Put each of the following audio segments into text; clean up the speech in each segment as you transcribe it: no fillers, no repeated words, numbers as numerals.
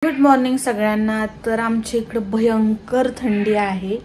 Good morning सगळ्यांना। तर आमच्या इकडे भयंकर थंडी आहे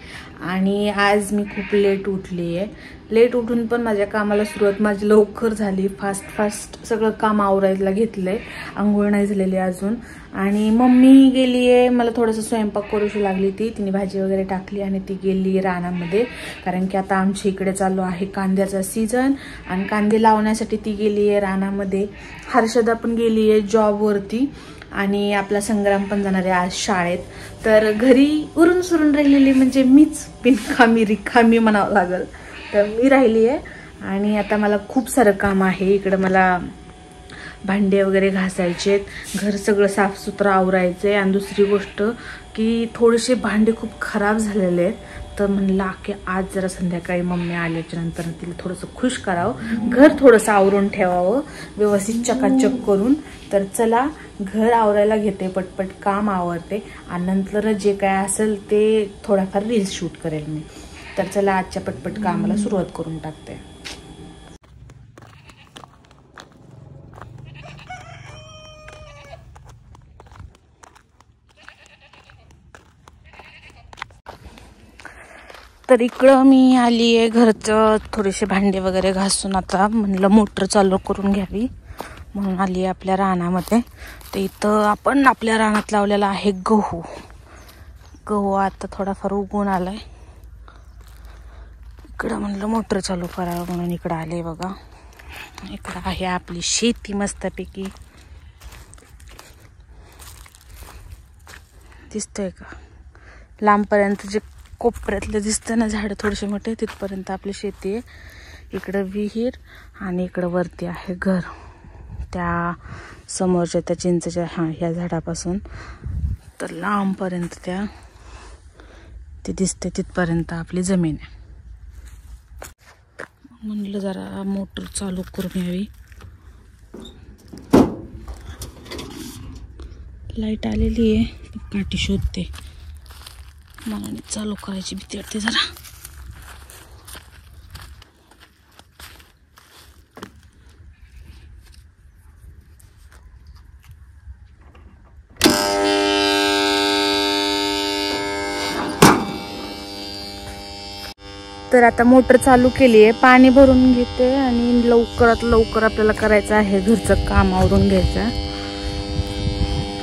आणि आज मी खूप लेट उठली आहे। लेट उठून पण माझ्या कामाला सुरुवात माझी लवकर झाली। फास्ट सगळं काम आवरायला घेतलंय। आंघोळ नाही झालेली अजून आणि मम्मी गेली आहे, मला थोडंसं स्वयंपाक करूशी लागली तिने भाजी वगैरे टाकली आणि ती गेली रानामध्ये, कारण की आता आमच्या इकडे चालू आहे कांद्याचा सीझन आणि कांदे लावण्यासाठी ती गेली आहे रानामध्ये। हर्षदा पण गेली आहे जॉबवरती आणि आपला संग्राम पण जाणार आहे आज शाळेत। तर घरी उरून सुरून राहिलेली म्हणजे मीच रिकामी म्हणावं लागल। तर मी राहिली आहे आणि आता मला खूप सारं काम आहे। इकडे मला भांडे वगैरे घासायचे, घर सगळं साफसुथरं आवरायचं आहे आणि दुसरी गोष्ट की थोडेसे भांडे खूप खराब झालेले आहेत। तर म्हणलं की आज जरा संध्याकाळी मम्मी आल्याच्या नंतर तिला थोडंसं खुश करावं, घर थोडंसं आवरून ठेवावं व्यवस्थित चकाचक करून। तर चला घर आवरायला घेते, पटपट काम आवरते आणि नंतर जे काय असेल ते थोडाफार रील्स शूट करेल मी। तर चला आजच्या पटपट कामाला सुरुवात करून टाकते। तर इकडं मी आली आहे घरचं थोडेसे भांडे वगैरे घासून, आता म्हणलं मोटर चालू करून घ्यावी म्हणून आली आहे आपल्या रानामध्ये। तर इथं आपण आपल्या रानात लावलेला आहे गहू आता थोडाफार उगवून आलाय। इकडं म्हणलं मोटर चालू करावं म्हणून इकडं आले बघा। इकडं आहे आपली शेती मस्तपैकी, दिसतंय का लांबपर्यंत? जे कोपऱ्यातलं दिसतं ना झाड थोडेसे मोठे, तिथपर्यंत आपली शेती आहे। इकडं विहीर आणि इकडं वरती आहे घर, त्या समोरच्या त्या चिंचेच्या ह्या झाडापासून तर लांबपर्यंत ते दिसते, तिथपर्यंत आपली जमीन आहे। म्हणलं जरा मोटर चालू करून यावी। लाईट आलेली आहे, काठी शोधते, मला चालू करायची भीती वाटते जरा। तर आता मोटर चालू केली आहे, पाणी भरून घेते आणि लवकरात लवकर आपल्याला करायचं आहे घरचं काम आवरून घ्यायचं।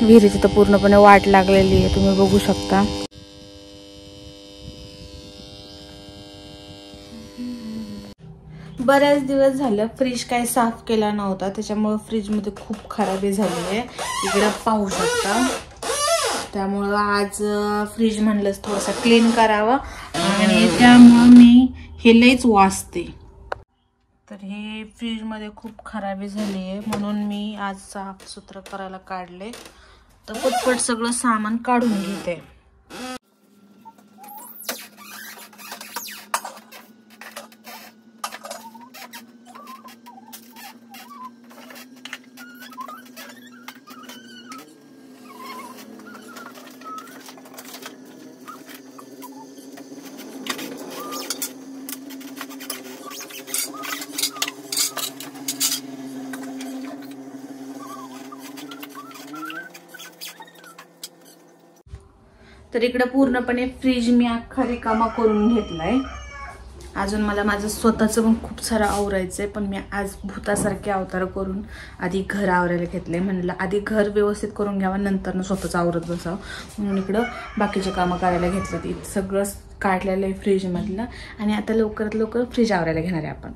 विहिरीची तर पूर्णपणे वाट लागलेली आहे, तुम्ही बघू शकता। बऱ्याच दिवस झालं फ्रीज काय साफ केला नव्हता, त्याच्यामुळे फ्रीज मध्ये खूप खराबी झाली आहे, इकडे पाहू शकता। त्यामुळं आज फ्रीज म्हणलंच थोडासा क्लीन करावा आणि त्यामुळं मी हे लईच वाचते। तर हे फ्रीज मध्ये खूप खराबी झाली आहे म्हणून मी आज साफसुथरं करायला काढले। तर पटपट सगळं सामान काढून घेते। तर इकडे पूर्णपणे फ्रीज मी अख्खा रिकामा करून घेतलाय। अजून मला माझं स्वतःचं पण खूप सारं आवरायचंय, पण मी आज भूतासारखे अवतार करून आधी घर आवरायला घेतलंय। म्हणलं आधी घर व्यवस्थित करून घ्यावं, नंतर स्वतःच आवरत बसावं म्हणून इकडं बाकीचे कामं करायला घेतलं। इथं सगळं काढलेलं आहे फ्रीज मधलं आणि आता लवकरात लवकर फ्रीज आवरायला घेणार आहे आपण।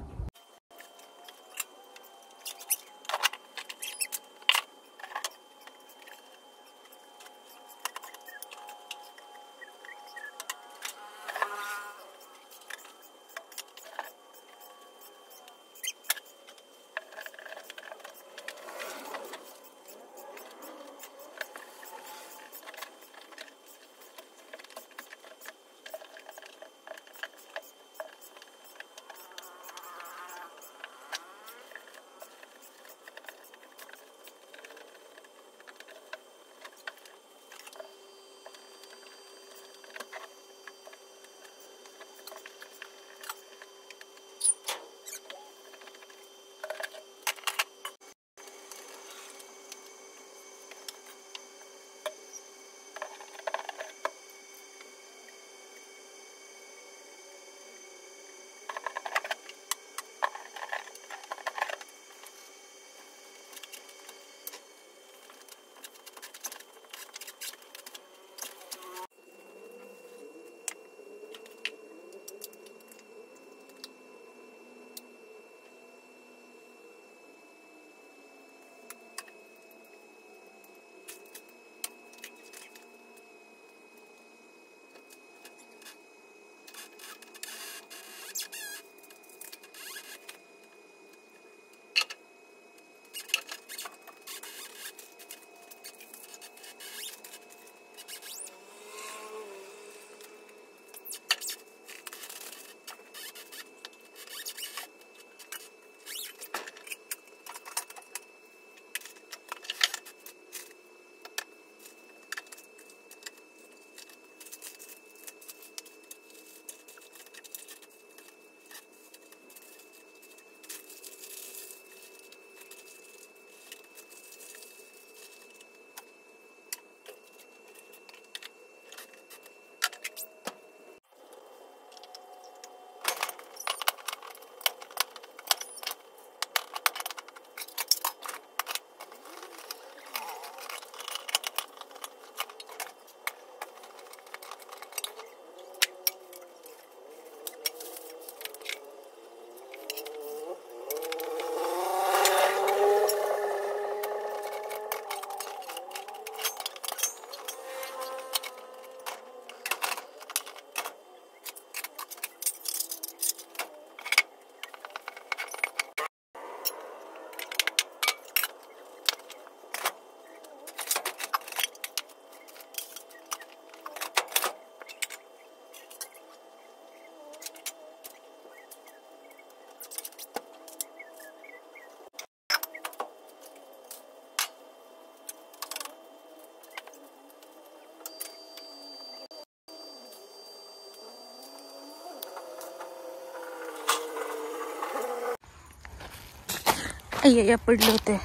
अय्या पडले होते.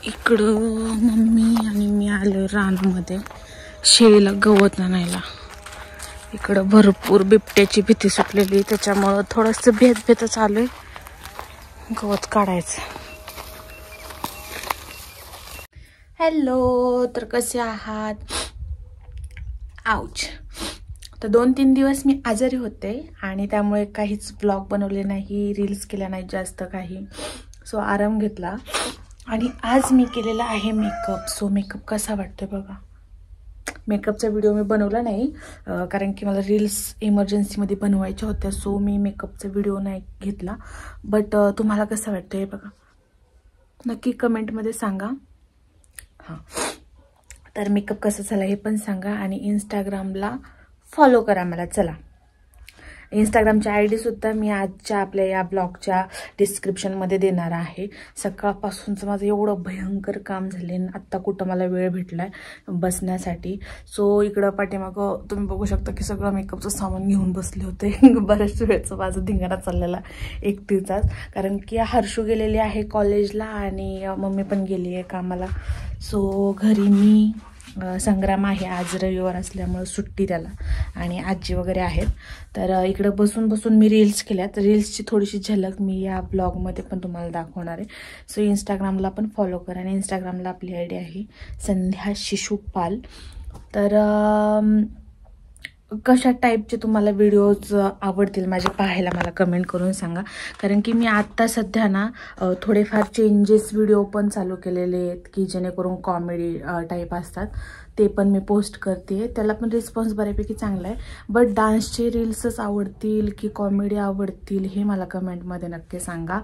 इकडं मम्मी आणि मी आलो रानामध्ये शेळीला गवत आणायला. इकडं भरपूर बिबट्याची भीती सुटलेली, त्याच्यामुळं थोडंसं भेतच आलोय गवत काढायचं. हॅलो, तर कसे आहात? आउच. तर 2-3 दिवस मी आजारी होते आणि त्यामुळे काहीच ब्लॉग बनवले नाही, रील्स केल्या नाही जास्त काही. सो आराम घेतला आणि आज मी केलेला आहे मेकअप. सो मेकअप कसा वाटतोय बघा. मेकअपचा व्हिडिओ मी बनवला नाही कारण की मला रील्स इमर्जन्सीमध्ये बनवायच्या होत्या. सो मी मेकअपचा व्हिडिओ नाही घेतला. बट तुम्हाला कसं वाटतं हे बघा, नक्की कमेंटमध्ये सांगा. हां, तर मेकअप कसं झाला हे पण सांगा आणि इंस्टाग्रामला फॉलो करा मला. चला, इंस्टाग्रामची ID सुद्धा मी आजच्या आपल्या या ब्लॉगच्या डिस्क्रिप्शनमध्ये देणार आहे. सकाळपासूनचं माझं एवढं भयंकर काम झाले, आत्ता कुठं मला वेळ भेटलाय बसण्यासाठी. सो इकडं पाठीमागं तुम्ही बघू शकता की सगळं मेकअपचं सामान घेऊन बसले होते. बऱ्याच वेळचं माझं धिंगाणा चाललेला एकटीचाच, कारण की हर्षू गेलेली आहे कॉलेजला आणि मम्मी पण गेली आहे कामाला. सो घरी मी, संग्राम आहे, आज रविवार असल्यामुळे सुट्टी त्याला, आणि आजी वगैरे आहेत. तर इकडं बसून बसून मी रील्स केल्यात. रील्सची थोडीशी झलक मी या ब्लॉगमध्ये पण तुम्हाला दाखवणार आहे. सो इंस्टाग्रामला पण फॉलो करा आणि इंस्टाग्रामला आपली ID आहे संध्या शिशुपाल. तर कशा टाईपचे तुम्हाला व्हिडिओज आवडतील माझे पाहायला मला कमेंट करून सांगा. कारण की मी आत्ता सध्या ना थोडेफार चेंजेस व्हिडिओ पण चालू केलेले आहेत की जेणेकरून कॉमेडी टाईप असतात, ते पण मी पोस्ट करते. त्याला पण रिस्पॉन्स बऱ्यापैकी चांगला आहे. बट डान्सचे रील्सच आवडतील की कॉमेडी आवडतील हे मला कमेंटमध्ये नक्की सांगा.